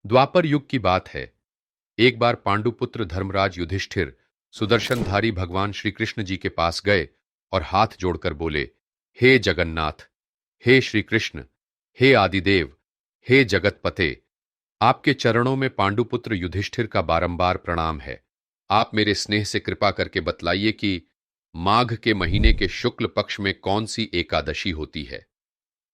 द्वापर युग की बात है। एक बार पांडुपुत्र धर्मराज युधिष्ठिर सुदर्शनधारी भगवान श्री कृष्ण जी के पास गए और हाथ जोड़कर बोले, हे जगन्नाथ, हे श्री कृष्ण, हे आदिदेव, हे जगतपते, आपके चरणों में पांडुपुत्र युधिष्ठिर का बारंबार प्रणाम है। आप मेरे स्नेह से कृपा करके बतलाइए कि माघ के महीने के शुक्ल पक्ष में कौन सी एकादशी होती है,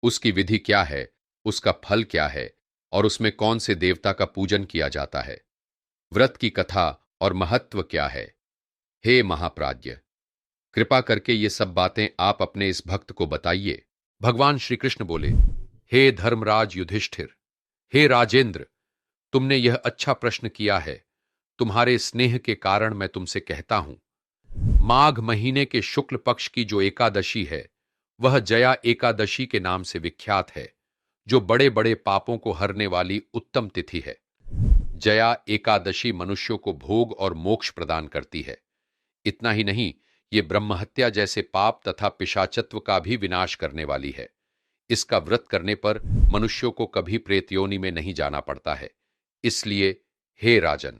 उसकी विधि क्या है, उसका फल क्या है और उसमें कौन से देवता का पूजन किया जाता है, व्रत की कथा और महत्व क्या है। हे महाप्राज्य, कृपा करके ये सब बातें आप अपने इस भक्त को बताइए। भगवान श्री कृष्ण बोले, हे धर्मराज युधिष्ठिर, हे राजेंद्र, तुमने यह अच्छा प्रश्न किया है। तुम्हारे स्नेह के कारण मैं तुमसे कहता हूं, माघ महीने के शुक्ल पक्ष की जो एकादशी है वह जया एकादशी के नाम से विख्यात है, जो बड़े बड़े पापों को हरने वाली उत्तम तिथि है। जया एकादशी मनुष्यों को भोग और मोक्ष प्रदान करती है। इतना ही नहीं, ये ब्रह्महत्या जैसे पाप तथा पिशाचत्व का भी विनाश करने वाली है। इसका व्रत करने पर मनुष्यों को कभी प्रेत योनि में नहीं जाना पड़ता है। इसलिए हे राजन,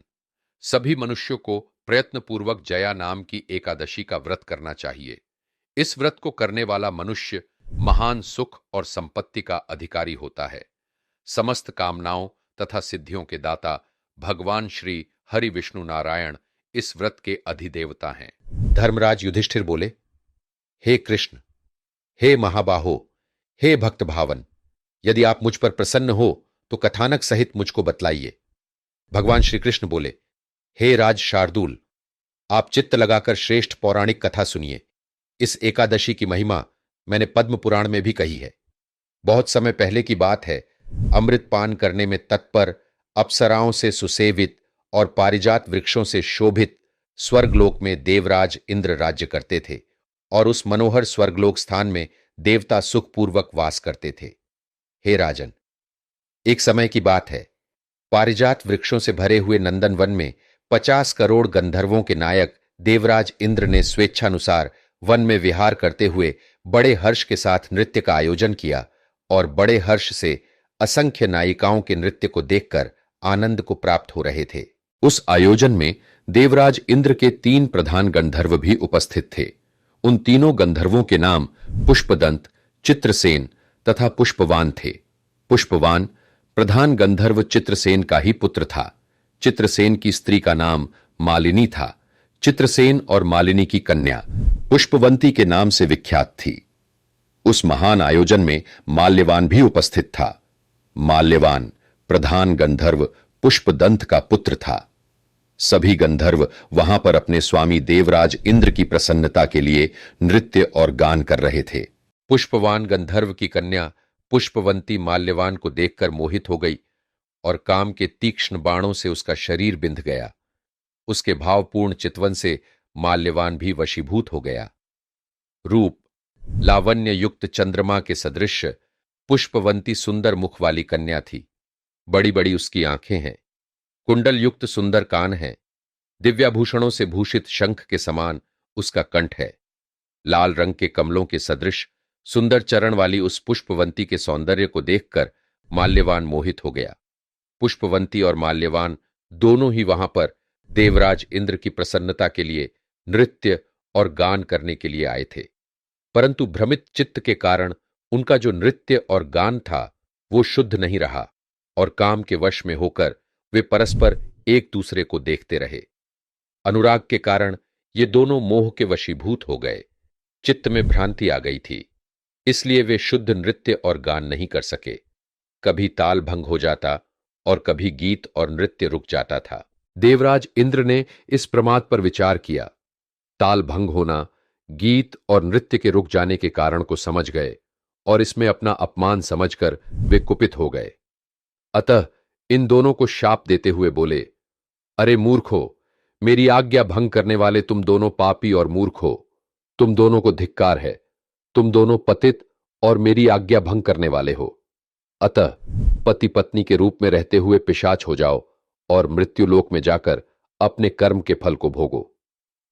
सभी मनुष्यों को प्रयत्नपूर्वक जया नाम की एकादशी का व्रत करना चाहिए। इस व्रत को करने वाला मनुष्य महान सुख और संपत्ति का अधिकारी होता है। समस्त कामनाओं तथा सिद्धियों के दाता भगवान श्री हरि विष्णु नारायण इस व्रत के अधिदेवता हैं। धर्मराज युधिष्ठिर बोले, हे कृष्ण, हे महाबाहो, हे भक्त भावन, यदि आप मुझ पर प्रसन्न हो तो कथानक सहित मुझको बतलाइए। भगवान श्री कृष्ण बोले, हे राज शार्दूल, आप चित्त लगाकर श्रेष्ठ पौराणिक कथा सुनिए। इस एकादशी की महिमा मैंने पद्म पुराण में भी कही है। बहुत समय पहले की बात है। अमृत पान करने में तत्पर, अप्सराओं से सुसेवित और पारिजात वृक्षों से शोभित स्वर्गलोक में देवराज इंद्र राज्य करते थे और उस मनोहर स्वर्गलोक स्थान में देवता सुखपूर्वक वास करते थे। हे राजन, एक समय की बात है। पारिजात वृक्षों से भरे हुए नंदन वन में 50 करोड़ गंधर्वों के नायक देवराज इंद्र ने स्वेच्छानुसार वन में विहार करते हुए बड़े हर्ष के साथ नृत्य का आयोजन किया और बड़े हर्ष से असंख्य नायिकाओं के नृत्य को देखकर आनंद को प्राप्त हो रहे थे। उस आयोजन में देवराज इंद्र के 3 प्रधान गंधर्व भी उपस्थित थे। उन तीनों गंधर्वों के नाम पुष्पदंत, चित्रसेन तथा पुष्पवान थे। पुष्पवान प्रधान गंधर्व चित्रसेन का ही पुत्र था। चित्रसेन की स्त्री का नाम मालिनी था। चित्रसेन और मालिनी की कन्या पुष्पवंती के नाम से विख्यात थी। उस महान आयोजन में माल्यवान भी उपस्थित था। माल्यवान प्रधान गंधर्व पुष्पदंत का पुत्र था। सभी गंधर्व वहां पर अपने स्वामी देवराज इंद्र की प्रसन्नता के लिए नृत्य और गान कर रहे थे। पुष्पवान गंधर्व की कन्या पुष्पवंती माल्यवान को देखकर मोहित हो गई और काम के तीक्ष्ण बाणों से उसका शरीर बिंध गया। उसके भावपूर्ण चितवन से माल्यवान भी वशीभूत हो गया। रूप लावण्य युक्त चंद्रमा के सदृश पुष्पवंती सुंदर मुख वाली कन्या थी। बड़ी बड़ी उसकी आंखें हैं, कुंडल युक्त सुंदर कान हैं, दिव्याभूषणों से भूषित शंख के समान उसका कंठ है। लाल रंग के कमलों के सदृश सुंदर चरण वाली उस पुष्पवंती के सौंदर्य को देखकर माल्यवान मोहित हो गया। पुष्पवंती और माल्यवान दोनों ही वहां पर देवराज इंद्र की प्रसन्नता के लिए नृत्य और गान करने के लिए आए थे, परंतु भ्रमित चित्त के कारण उनका जो नृत्य और गान था वो शुद्ध नहीं रहा और काम के वश में होकर वे परस्पर एक दूसरे को देखते रहे। अनुराग के कारण ये दोनों मोह के वशीभूत हो गए। चित्त में भ्रांति आ गई थी, इसलिए वे शुद्ध नृत्य और गान नहीं कर सके। कभी ताल भंग हो जाता और कभी गीत और नृत्य रुक जाता था। देवराज इंद्र ने इस प्रमाद पर विचार किया। ताल भंग होना, गीत और नृत्य के रुक जाने के कारण को समझ गए और इसमें अपना अपमान समझकर वे कुपित हो गए। अतः इन दोनों को शाप देते हुए बोले, अरे मूर्खो, मेरी आज्ञा भंग करने वाले तुम दोनों पापी और मूर्ख हो। तुम दोनों को धिक्कार है। तुम दोनों पतित और मेरी आज्ञा भंग करने वाले हो। अतः पति पत्नी के रूप में रहते हुए पिशाच हो जाओ और मृत्युलोक में जाकर अपने कर्म के फल को भोगो।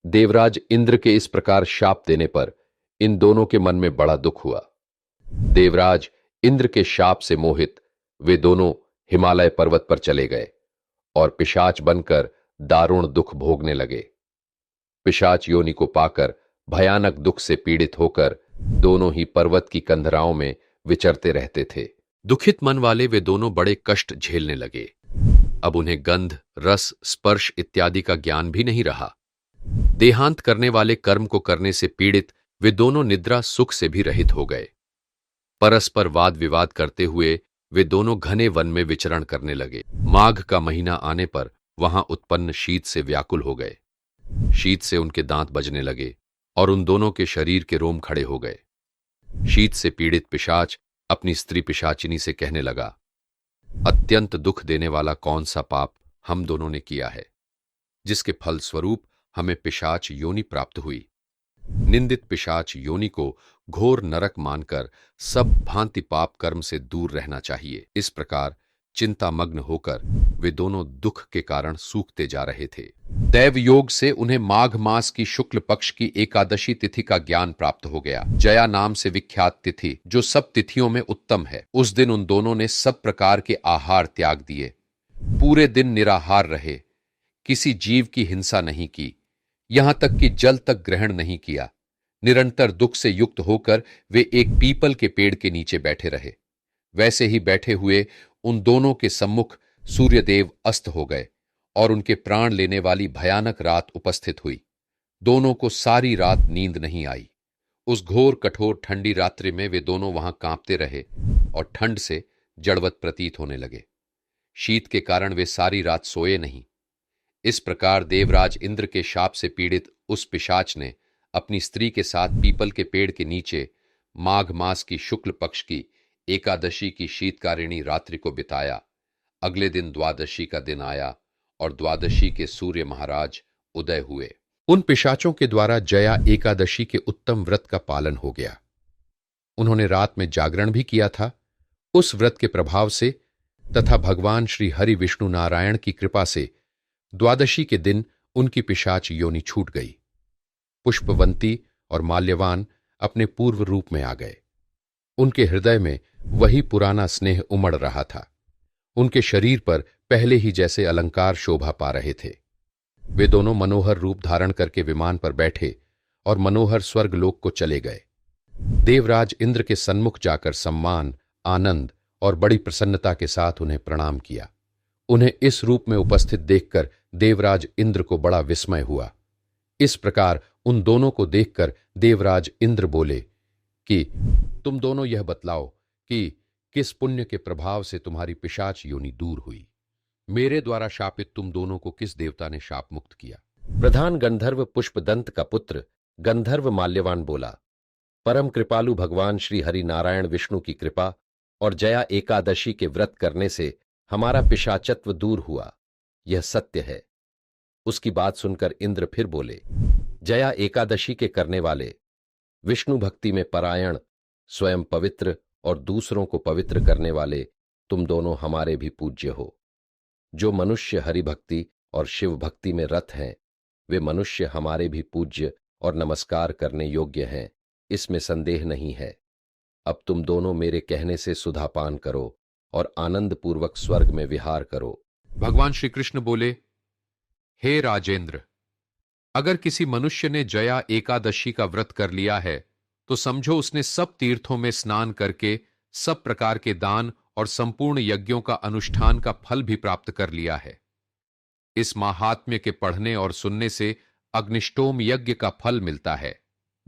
देवराज इंद्र के इस प्रकार शाप देने पर इन दोनों के मन में बड़ा दुख हुआ। देवराज इंद्र के शाप से मोहित वे दोनों हिमालय पर्वत पर चले गए और पिशाच बनकर दारुण दुख भोगने लगे। पिशाच योनि को पाकर भयानक दुख से पीड़ित होकर दोनों ही पर्वत की कंधराओं में विचरते रहते थे। दुखित मन वाले वे दोनों बड़े कष्ट झेलने लगे। अब उन्हें गंध, रस, स्पर्श इत्यादि का ज्ञान भी नहीं रहा। देहांत करने वाले कर्म को करने से पीड़ित वे दोनों निद्रा सुख से भी रहित हो गए। परस्पर वाद विवाद करते हुए वे दोनों घने वन में विचरण करने लगे। माघ का महीना आने पर वहां उत्पन्न शीत से व्याकुल हो गए। शीत से उनके दांत बजने लगे और उन दोनों के शरीर के रोम खड़े हो गए। शीत से पीड़ित पिशाच अपनी स्त्री पिशाचिनी से कहने लगा, अत्यंत दुख देने वाला कौन सा पाप हम दोनों ने किया है, जिसके फलस्वरूप हमें पिशाच योनि प्राप्त हुई। निंदित पिशाच योनि को घोर नरक मानकर सब भांति पाप कर्म से दूर रहना चाहिए। इस प्रकार चिंतामग्न होकर वे दोनों दुख के कारण सूखते जा रहे थे। दैव योग से उन्हें माघ मास की शुक्ल पक्ष की एकादशी तिथि का ज्ञान प्राप्त हो गया। जया नाम से विख्यात तिथि, जो सब तिथियों में उत्तम है, उस दिन उन दोनों ने सब प्रकार के आहार त्याग दिए, पूरे दिन निराहार रहे, किसी जीव की हिंसा नहीं की, यहां तक कि जल तक ग्रहण नहीं किया। निरंतर दुख से युक्त होकर वे एक पीपल के पेड़ के नीचे बैठे रहे। वैसे ही बैठे हुए उन दोनों के सम्मुख सूर्यदेव अस्त हो गए और उनके प्राण लेने वाली भयानक रात उपस्थित हुई। दोनों को सारी रात नींद नहीं आई। उस घोर कठोर ठंडी रात्रि में वे दोनों वहां कांपते रहे और ठंड से जड़वत प्रतीत होने लगे। शीत के कारण वे सारी रात सोए नहीं। इस प्रकार देवराज इंद्र के शाप से पीड़ित उस पिशाच ने अपनी स्त्री के साथ पीपल के पेड़ के नीचे माघ मास की शुक्ल पक्ष की एकादशी की शीतकारिणी रात्रि को बिताया। अगले दिन द्वादशी का दिन आया और द्वादशी के सूर्य महाराज उदय हुए। उन पिशाचों के द्वारा जया एकादशी के उत्तम व्रत का पालन हो गया। उन्होंने रात में जागरण भी किया था। उस व्रत के प्रभाव से तथा भगवान श्री हरि विष्णु नारायण की कृपा से द्वादशी के दिन उनकी पिशाच योनि छूट गई। पुष्पवंती और माल्यवान अपने पूर्व रूप में आ गए। उनके हृदय में वही पुराना स्नेह उमड़ रहा था। उनके शरीर पर पहले ही जैसे अलंकार शोभा पा रहे थे। वे दोनों मनोहर रूप धारण करके विमान पर बैठे और मनोहर स्वर्गलोक को चले गए। देवराज इंद्र के सन्मुख जाकर सम्मान, आनंद और बड़ी प्रसन्नता के साथ उन्हें प्रणाम किया। उन्हें इस रूप में उपस्थित देखकर देवराज इंद्र को बड़ा विस्मय हुआ। इस प्रकार उन दोनों को देखकर देवराज इंद्र बोले कि तुम दोनों यह बतलाओ कि किस पुण्य के प्रभाव से तुम्हारी पिशाच योनि दूर हुई। मेरे द्वारा शापित तुम दोनों को किस देवता ने शाप मुक्त किया। प्रधान गंधर्व पुष्पदंत का पुत्र गंधर्व माल्यवान बोला, परम कृपालु भगवान श्री हरि नारायण विष्णु की कृपा और जया एकादशी के व्रत करने से हमारा पिशाचत्व दूर हुआ, यह सत्य है। उसकी बात सुनकर इंद्र फिर बोले, जया एकादशी के करने वाले, विष्णु भक्ति में परायण, स्वयं पवित्र और दूसरों को पवित्र करने वाले तुम दोनों हमारे भी पूज्य हो। जो मनुष्य हरि भक्ति और शिव भक्ति में रत हैं, वे मनुष्य हमारे भी पूज्य और नमस्कार करने योग्य हैं, इसमें संदेह नहीं है। अब तुम दोनों मेरे कहने से सुधापान करो और आनंद पूर्वक स्वर्ग में विहार करो। भगवान श्री कृष्ण बोले, हे राजेंद्र, अगर किसी मनुष्य ने जया एकादशी का व्रत कर लिया है तो समझो उसने सब तीर्थों में स्नान करके सब प्रकार के दान और संपूर्ण यज्ञों का अनुष्ठान का फल भी प्राप्त कर लिया है। इस महात्म्य के पढ़ने और सुनने से अग्निष्टोम यज्ञ का फल मिलता है।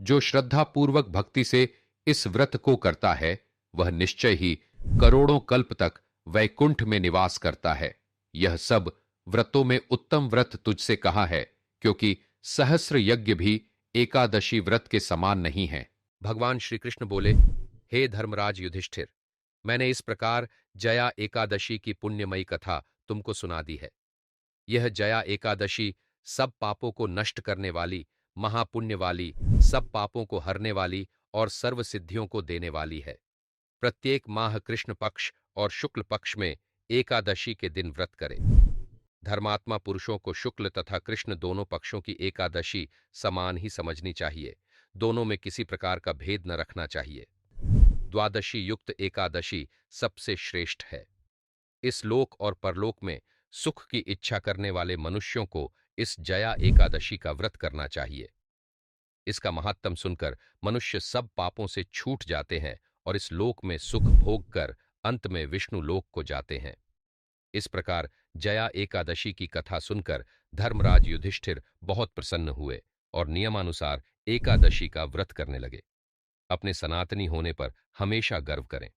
जो श्रद्धा पूर्वक भक्ति से इस व्रत को करता है, वह निश्चय ही करोड़ों कल्प तक वैकुंठ में निवास करता है। यह सब व्रतों में उत्तम व्रत तुझसे कहा है, क्योंकि सहस्र यज्ञ भी एकादशी व्रत के समान नहीं है। भगवान श्री कृष्ण बोले, हे धर्मराज युधिष्ठिर, मैंने इस प्रकार जया एकादशी की पुण्यमयी कथा तुमको सुना दी है। यह जया एकादशी सब पापों को नष्ट करने वाली, महापुण्य वाली, सब पापों को हरने वाली और सर्व सिद्धियों को देने वाली है। प्रत्येक माह कृष्ण पक्ष और शुक्ल पक्ष में एकादशी के दिन व्रत करे। धर्मात्मा पुरुषों को शुक्ल तथा कृष्ण दोनों पक्षों की एकादशी समान ही समझनी चाहिए। दोनों में किसी प्रकार का भेद न रखना चाहिए। द्वादशी युक्त एकादशी सबसे श्रेष्ठ है। इस लोक और परलोक में सुख की इच्छा करने वाले मनुष्यों को इस जया एकादशी का व्रत करना चाहिए। इसका महात्म सुनकर मनुष्य सब पापों से छूट जाते हैं और इस लोक में सुख भोग कर अंत में विष्णु लोक को जाते हैं। इस प्रकार जया एकादशी की कथा सुनकर धर्मराज युधिष्ठिर बहुत प्रसन्न हुए और नियमानुसार एकादशी का व्रत करने लगे। अपने सनातनी होने पर हमेशा गर्व करें।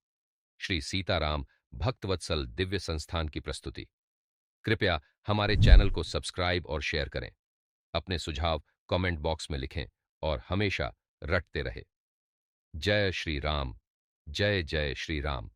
श्री सीताराम भक्तवत्सल दिव्य संस्थान की प्रस्तुति। कृपया हमारे चैनल को सब्सक्राइब और शेयर करें। अपने सुझाव कमेंट बॉक्स में लिखें और हमेशा रटते रहे। जय श्री राम। जय जय श्री राम।